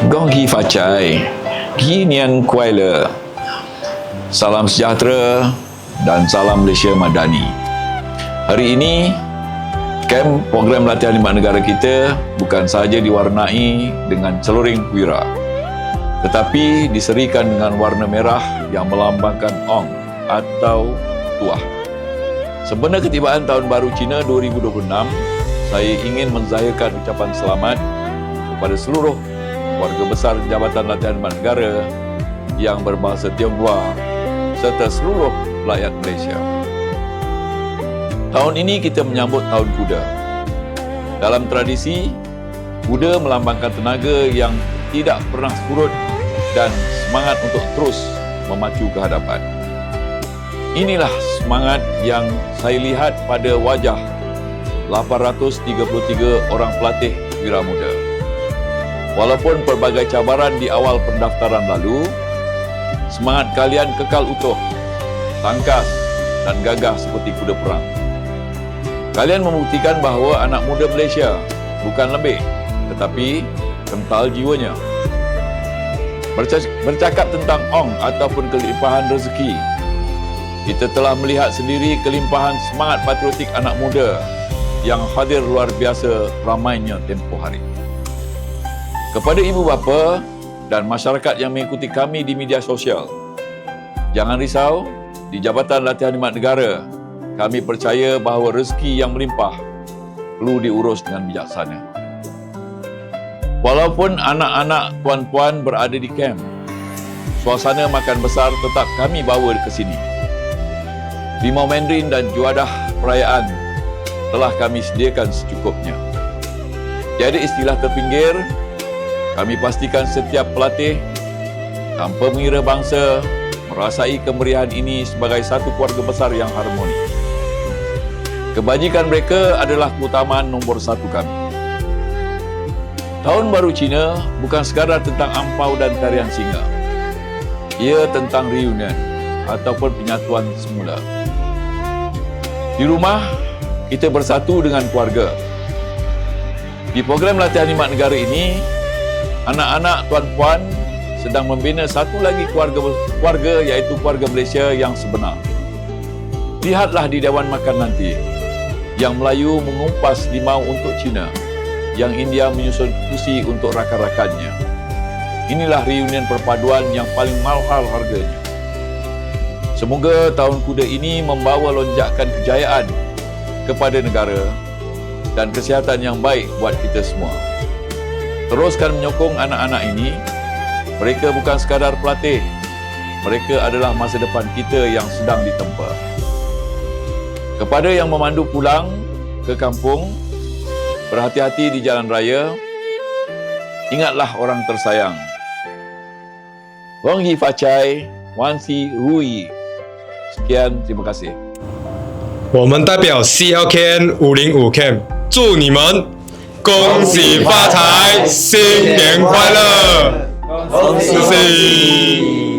Gong Hi Facai, Gi Nian Kuai Le. Salam sejahtera dan salam Malaysia Madani. Hari ini, kem program latihan khidmat negara kita bukan sahaja diwarnai dengan celuring wira, tetapi diserikan dengan warna merah yang melambangkan Ong atau Tuah. Sebenar ketibaan Tahun Baru Cina 2026, saya ingin menzahirkan ucapan selamat kepada seluruh warga besar Jabatan Latihan Khidmat Negara yang berbahasa Tionghoa serta seluruh rakyat Malaysia. Tahun ini kita menyambut Tahun Kuda. Dalam tradisi, kuda melambangkan tenaga yang tidak pernah surut dan semangat untuk terus memacu ke hadapan. Inilah semangat yang saya lihat pada wajah 833 orang pelatih wira muda. Walaupun pelbagai cabaran di awal pendaftaran lalu, semangat kalian kekal utuh, tangkas dan gagah seperti kuda perang. Kalian membuktikan bahawa anak muda Malaysia bukan lembik, tetapi kental jiwanya. Bercakap tentang Ong ataupun kelimpahan rezeki, kita telah melihat sendiri kelimpahan semangat patriotik anak muda yang hadir luar biasa ramainya tempoh hari. Kepada ibu bapa dan masyarakat yang mengikuti kami di media sosial, jangan risau, di Jabatan Latihan Khidmat Negara, kami percaya bahawa rezeki yang melimpah perlu diurus dengan bijaksana. Walaupun anak-anak puan-puan berada di kem, suasana makan besar tetap kami bawa ke sini. Limau Mandarin dan juadah perayaan telah kami sediakan secukupnya. Tiada istilah terpinggir. Kami pastikan setiap pelatih tanpa mengira bangsa merasai kemeriahan ini sebagai satu keluarga besar yang harmoni. Kebajikan mereka adalah keutamaan nombor satu kami. Tahun Baru Cina bukan sekadar tentang ampau dan tarian singa. Ia tentang reunion ataupun penyatuan semula. Di rumah, kita bersatu dengan keluarga. Di program latihan khidmat negara ini, anak-anak tuan-puan sedang membina satu lagi keluarga iaitu keluarga Malaysia yang sebenar. Lihatlah di Dewan Makan nanti, yang Melayu mengumpas limau untuk Cina, yang India menyusun kursi untuk rakan-rakannya. Inilah reunion perpaduan yang paling mahal harganya. Semoga Tahun Kuda ini membawa lonjakan kejayaan kepada negara dan kesihatan yang baik buat kita semua. Teruskan menyokong anak-anak ini. Mereka bukan sekadar pelatih. Mereka adalah masa depan kita yang sedang ditempa. Kepada yang memandu pulang ke kampung, berhati-hati di jalan raya. Ingatlah orang tersayang. Gong Hi Facai, Wan Si Rui. Sekian, terima kasih. 我们代表 CLKN 505 Camp 祝你们恭喜发财，新年快乐！恭喜！